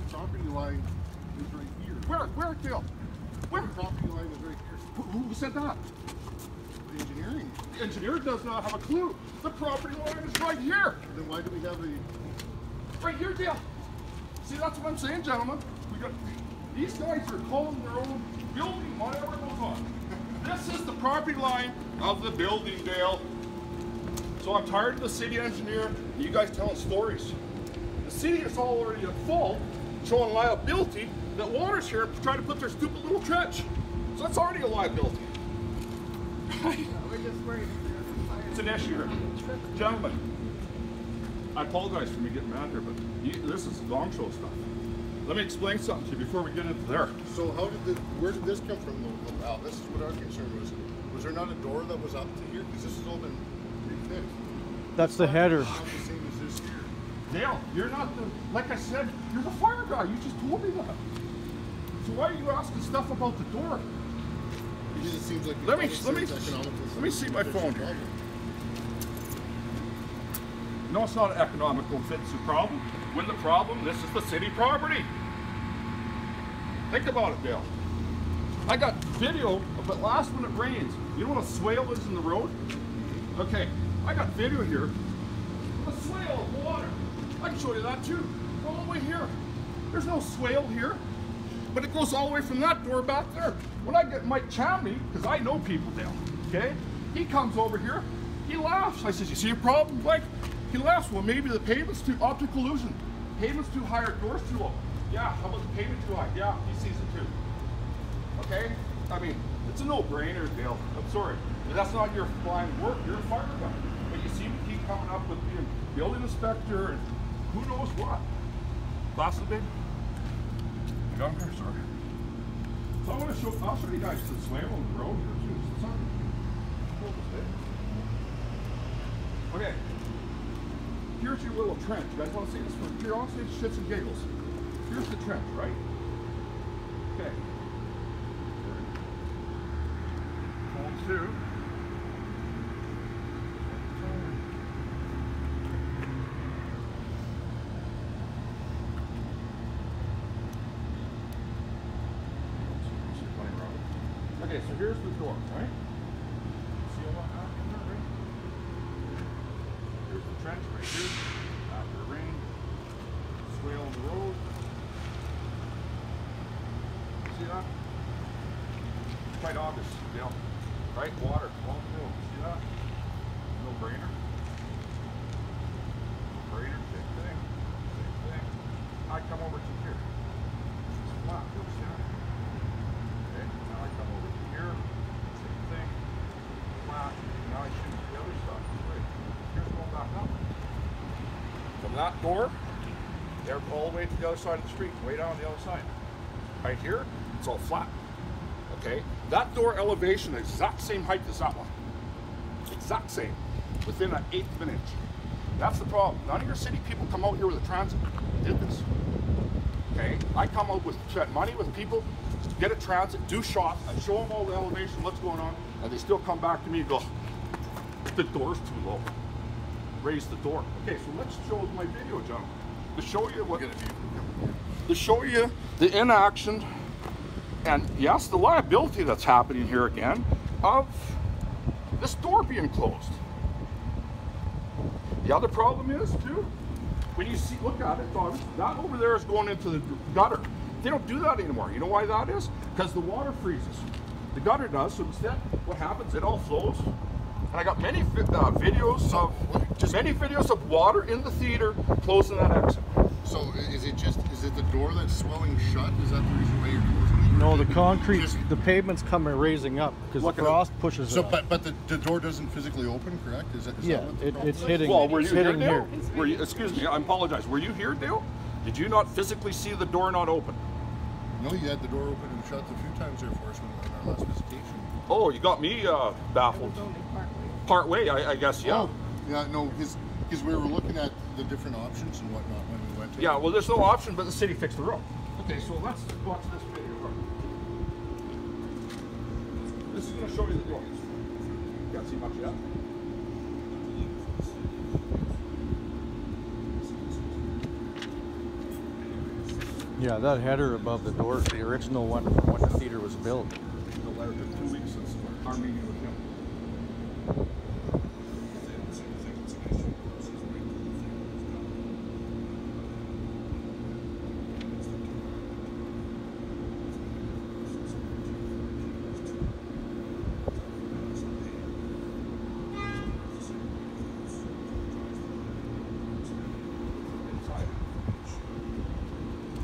property line is right here. Where, Dale? Where? The property line is right here. Who said that? The engineering. The engineer does not have a clue. The property line is right here. Then why do we have a... Right here, Dale. See, that's what I'm saying, gentlemen. These guys are calling their own building, whatever goes on. This is the property line of the building, Dale. So I'm tired of the city engineer and you guys telling stories. The city is already at fault, showing liability that water's here to try to put their stupid little trench. So that's already a liability. We're just worried. It's an issue here. Gentlemen, I apologize for me getting mad here, but this is gong show stuff. Let me explain something to you before we get into there. So where did this come from though, Al? This is what our concern was. Was there not a door that was up to here? Because this has all been refixed. That's the header. It's not the same as this here. Dale, you're not the, like I said, you're the fire guy. You just told me that. So why are you asking stuff about the door? Because it seems like Let me see my phone here. No, it's not an economical fits the problem. When the problem, this is the city property. Think about it, Dale. I got video of it last when it rains. You know what a swale is in the road? Okay, I got video here. A swale of water. I can show you that too. All the way here. There's no swale here, but it goes all the way from that door back there. When I get Mike Chamney, because I know people, Dale, okay? He comes over here, he laughs. I says, you see a problem, Mike? He laughs, well, maybe the pavement's too, optical illusion. Pavement's too high or door's too low. Yeah, how about the pavement too high? Yeah, he sees it too. Okay? I mean, it's a no-brainer, Dale. I'm sorry. But that's not your flying work. You're a fire guy. But you seem to keep coming up with being building inspector and who knows what. Last bit? You got her? Sorry. So I want to show, I'll show you guys the swale on the road here too. Okay. Here's your little trench. You guys want to see this for curiosity, shits and giggles? Here's the trench, right? Okay. Hole 2. Okay, so here's the door, right? See all that out in there, right? Here's the trench right here. After the rain, swale on the road. See that? Quite obvious, Dale. Right? Water, all through. See that? No brainer. No brainer, same thing. Same thing. I come over to here. It's flat, you'll see that? Okay, now I come over to here. Same thing. Flat. Now I shoot the other stuff. Right. Here's going back up. From that door, they're all the way to the other side of the street, way down on the other side. Right here, it's all flat. Okay, that door elevation, exact same height as that one. Exact same, within an 1/8 of an inch. That's the problem. None of your city people come out here with a transit. Did this. Okay, I come out with spend money with people, get a transit, do shots, I show them all the elevation, what's going on, and they still come back to me and go, the door's too low. Raise the door. Okay, so let's show my video, gentlemen, to show you what. To show you the inaction and yes, the liability that's happening here again of this door being closed. The other problem is too, when you see, look at it, that over there is going into the gutter. They don't do that anymore. You know why that is? Because the water freezes. The gutter does, so instead what happens, it all flows. And I got many videos of water in the theater closing that exit. So is it the door that's swelling shut? Is that the reason why you're closing it? No, the concrete, the pavement's coming raising up because the frost pushes it up. But the door doesn't physically open, correct? Is that what the problem it's is? hitting. Well, were you here, hitting Dale? here. Were you, excuse me, I apologize. Were you here, Dale? Did you not physically see the door not open? No, you had the door open and shut a few times there for us when we were in our last visitation. Oh, you got me baffled. Part way, I guess, yeah. Oh, yeah, no, because we were looking at the different options and whatnot when we went to. Yeah, well, there's no option, but the city fixed the road. Okay, so let's watch this video. This is going to show you the door. You can't see much yet. Yeah, that header above the door is the original one from when the theater was built. The letter took 2 weeks since our meeting with him.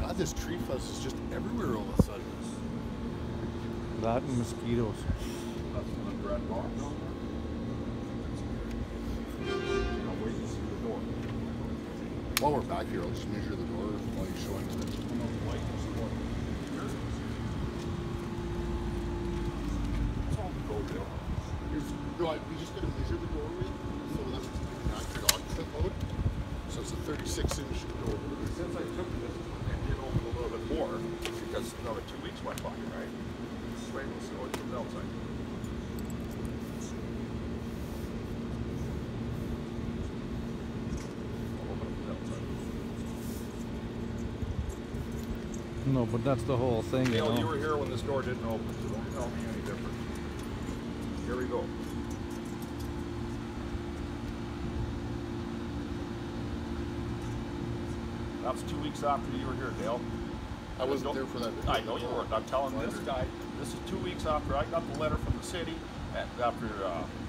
God, this tree fuzz is just everywhere all of a sudden. That and mosquitoes. That's one red rock down there. Now wait and see the door. While we're back here, I'll just measure the door while you're showing it. Come on, light and see what. Here it is. That's all the door there. We just gotta measure the doorway, so that's an accurate occupant load. So it's a 36-inch door. Since I took this and did open a little bit more, because another 2 weeks went by, right? Wait and see what comes outside. I'll open up the outside. No, but that's the whole thing, you Neil, you know. were here when this door didn't open, so don't tell me any different. Here we go. That's 2 weeks after you were here, Dale. I wasn't there for that video. I know you weren't. I'm telling this guy, this is 2 weeks after I got the letter from the city, and after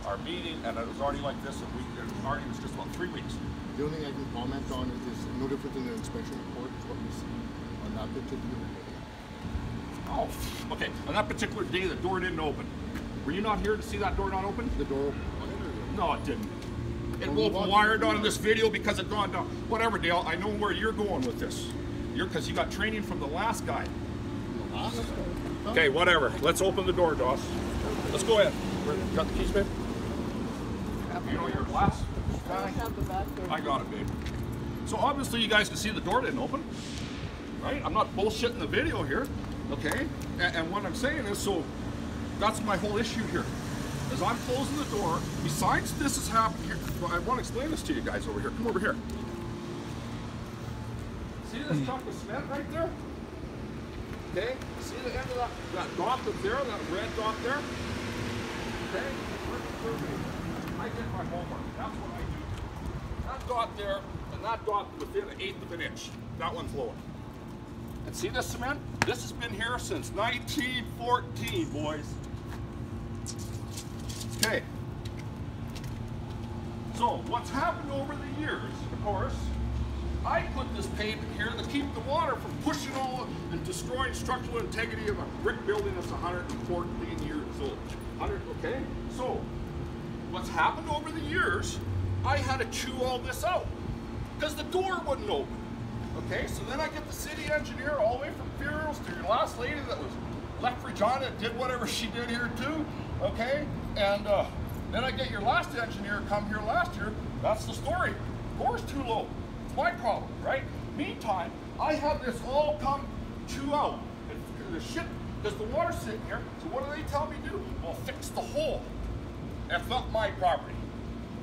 our meeting, and it was already like this a week. It already was just about 3 weeks. The only thing I can comment on is no different than the inspection report is what we see on that particular day. Oh, okay. On that particular day, the door didn't open. Were you not here to see that door not open? The door opened. No, it didn't. It opened wired on this video because it gone down. Whatever, Dale. I know where you're going with this. Because you got training from the last guy. The last one? Okay, whatever. Let's open the door, Doss. Let's go ahead. Got the keys, babe? You know your glass? I have the back door. I got it, babe. So obviously you guys can see the door didn't open, right? I'm not bullshitting the video here, okay? And what I'm saying is, so that's my whole issue here. Is I'm closing the door. Besides this is happening here, well, I want to explain this to you guys over here. Come over here. See this chunk of cement right there? Okay, see the end of that dot that's there, that red dot there? Okay, I did my homework. That's what I do. That dot there, and that dot within an eighth of an inch. That one's lower. And see this cement? This has been here since 1914, boys. Okay. So, what's happened over the years, of course, I put this pavement here to keep the water from pushing all and destroying structural integrity of a brick building that's 114 years old. Okay? So, what's happened over the years, I had to chew all this out because the door wouldn't open. Okay? So then I get the city engineer all the way from Furious to your last lady that was left Regina and did whatever she did here too. Okay? And then I get your last engineer come here last year. That's the story. Door's too low. It's my problem, right? Meantime, I have this all come chew out. And the shit, because the water's sitting here. So what do they tell me to do? Well, fix the hole. That's not my property.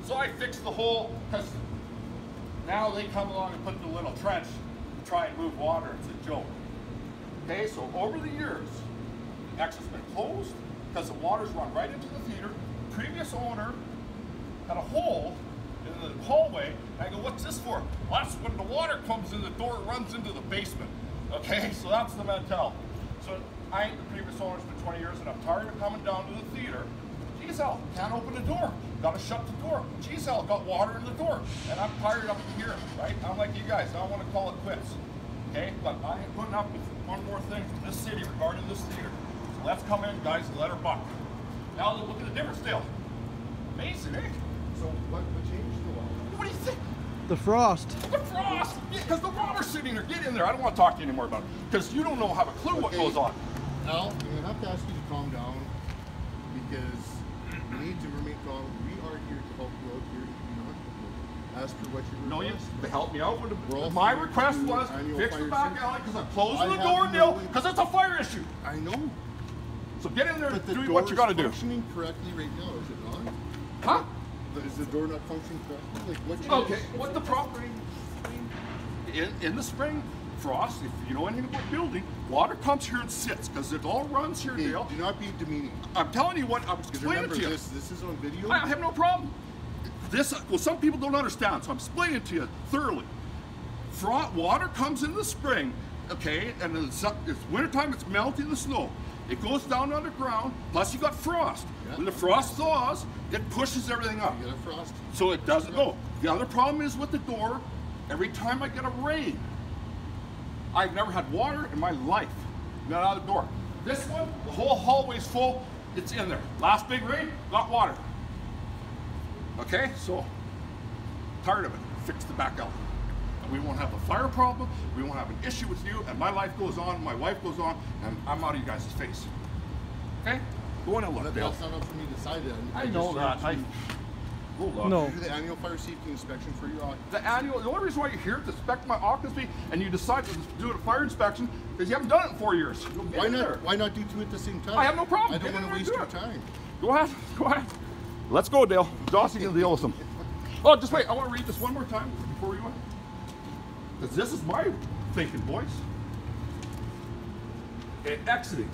So I fixed the hole because now they come along and put the little trench to try and move water. It's a joke. Okay, so over the years, X has been closed because the water's run right into the theater. Previous owner had a hole in the hallway. And I go, what's this for? Well, that's when the water comes in the door, it runs into the basement. Okay, so that's the mentality. So I ain't the previous owner's been 20 years and I'm tired of coming down to the theater. Geez hell, can't open the door. Gotta shut the door. Geez hell, got water in the door. And I'm tired up here, right? I'm like you guys, I want to call it quits. Okay, but I am putting up with one more thing from this city regarding this theater. So let's come in, guys, and let her buck. Now look at the difference, Dale. Amazing, eh? So what changed the water? What do you think? The frost. The frost! Because the water's sitting there. Get in there. I don't want to talk to you anymore about it. Because you don't know, have a clue what goes on. Al, I'm going to have to ask you to calm down because you need to remain calm. We are here to help you out here. You know, ask for what you No, you to help me out. We're My also request doing was annual fix the fire back season. alley because I'm closing the I door, have Neil, no- because it's a fire issue. I know. So get in there But and the do door what you got to is do. functioning correctly right now, is it not? Huh? Is the door not functioning correctly? Like what changed? Okay, what the problem? In the spring, frost, if you know anything about building, water comes here and sits, because it all runs here, Dale. Do not be demeaning. I'm telling you what, I'm explaining to you. This is on video. I have no problem. Well, some people don't understand, so I'm explaining it to you thoroughly. Water comes in the spring, okay, and it's wintertime, it's melting the snow. It goes down underground, plus you got frost. Yeah. When the frost thaws, it pushes everything up. You get a frost. So it doesn't go. The other problem is with the door, every time I get a rain, I've never had water in my life. Got out of the door. This one, the whole hallway's full, it's in there. Last big rain, got water. Okay, so tired of it. Fix the back out. And we won't have a fire problem, we won't have an issue with you, and my life goes on, my wife goes on, and I'm out of you guys' face. Okay? Go on and look, Dale. That's not up for me to decide then. I know that. Hold on. No. You do the annual fire safety inspection for your occupancy. The only reason why you're here is to inspect my occupancy, and you decide to do a fire inspection because you haven't done it in 4 years. Why not do two at the same time? I have no problem. I don't want to waste your time. Go ahead. Go ahead. Let's go, Dale. Dawson can deal with them. Oh, just wait. I want to read this one more time before we go. Because this is my thinking, boys. Okay, exiting.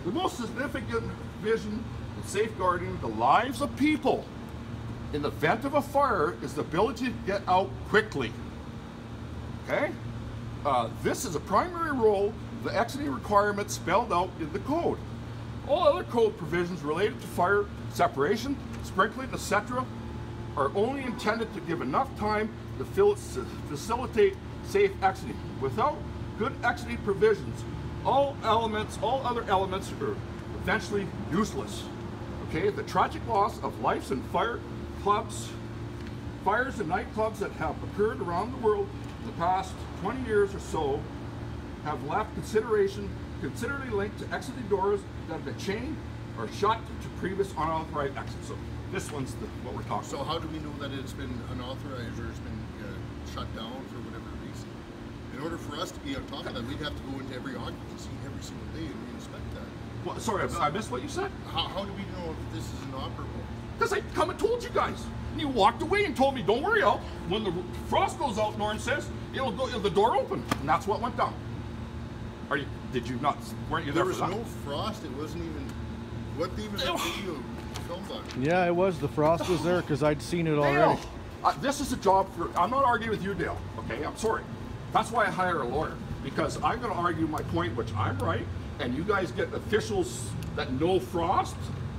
The most significant vision in safeguarding the lives of people in the event of a fire is the ability to get out quickly. Okay? This is a primary role of the exiting requirements spelled out in the code. All other code provisions related to fire separation, sprinkling, etc. are only intended to give enough time to facilitate safe exiting. Without good exiting provisions, all other elements are eventually useless. Okay, the tragic loss of lives in fires and nightclubs that have occurred around the world in the past 20 years or so have left considerably linked to exiting doors that have been chained or shut to previous unauthorized exits. So this one's what we're talking about. So how do we know that it's been unauthorized or it's been shut down for whatever reason? In order for us to be on top of that, we'd have to go into every occupancy every single day and re-inspect that. Well, sorry, I missed what you said. How do we know if this is inoperable? Because I come and told you guys. And you walked away and told me, don't worry, Al. When the frost goes out, Norrin says, it'll go, the door open. And that's what went down. Did you not, weren't you there for that? There was no frost, it wasn't even, what even that video filmed on? Yeah, it was. The frost was there because I'd seen it already. Dale, this is a job for, I'm not arguing with you, Dale, okay? I'm sorry. That's why I hire a lawyer. Because I'm going to argue my point, which I'm right, and you guys get officials that know frost,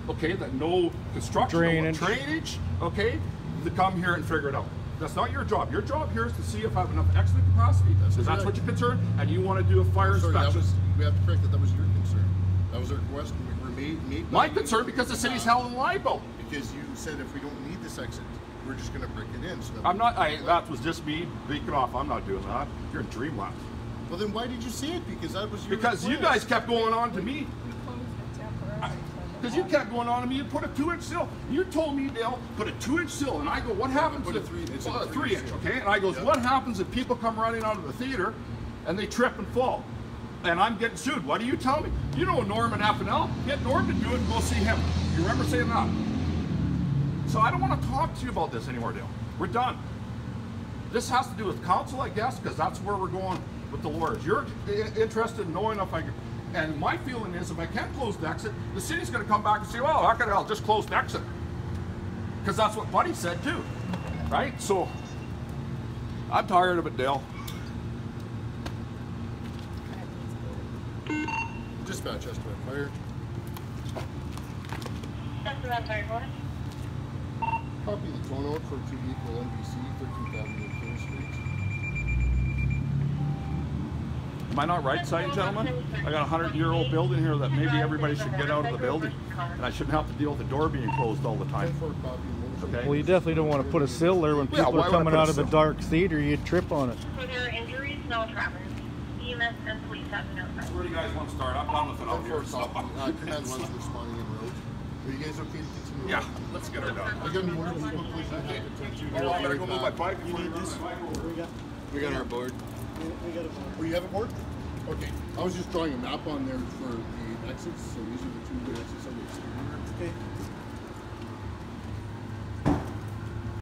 okay, that know construction, drainage, okay, to come here and figure it out. That's not your job. Your job here is to see if I have enough exiting capacity, because that's what you're concerned, and you want to do a fire inspection. We have to correct that was your concern. That was our request. We made my concern because the city's held in liable. Because you said if we don't need this exit, we're just going to break it in. So that I'm not, that was just me beaking off. I'm not doing that. You're in dreamland. Well, then why did you say it? Because that was your Because request. you guys kept going on to me. We closed it temporarily. Because you kept going on to me, you put a 2-inch sill. You told me, Dale, put a 2-inch sill, and I go, what happens put if, a 3-inch, well, a 3-inch, okay? And I goes, what happens if people come running out of the theater and they trip and fall? And I'm getting sued. What do you tell me? You know Norman Afanel. Get Norm to do it and go see him. You remember saying that? So I don't want to talk to you about this anymore, Dale. We're done. This has to do with council, I guess, because that's where we're going with the lawyers. You're interested in knowing if I can. And my feeling is if I can't close the exit, the city's going to come back and say, well, how can I just close the exit? Because that's what Buddy said too, right? So I'm tired of it, Dale. Dispatch us to fire. Copy the tone out for 2 equal NBC, 13th Avenue, King Street. Am I not right, side gentlemen? I got a 100-year-old building here that maybe everybody should get out of the building, and I shouldn't have to deal with the door being closed all the time. Okay. Well, you definitely don't want to put a sill there when people are coming out of a dark theater. You'd trip on it. For their injuries, no travelers. EMS and police have been notified. Where do you guys want to start? I'm done with it out here. Command 1's responding en route. Are you guys okay to continue? Yeah, let's get her done. I got more people pushing Okay. I'm going to go move my bike before you run my bike over. We got our board. We got a board. Oh, you have a board? Okay. I was just drawing a map on there for the exits, so these are the 2 exits on the exterior. Okay.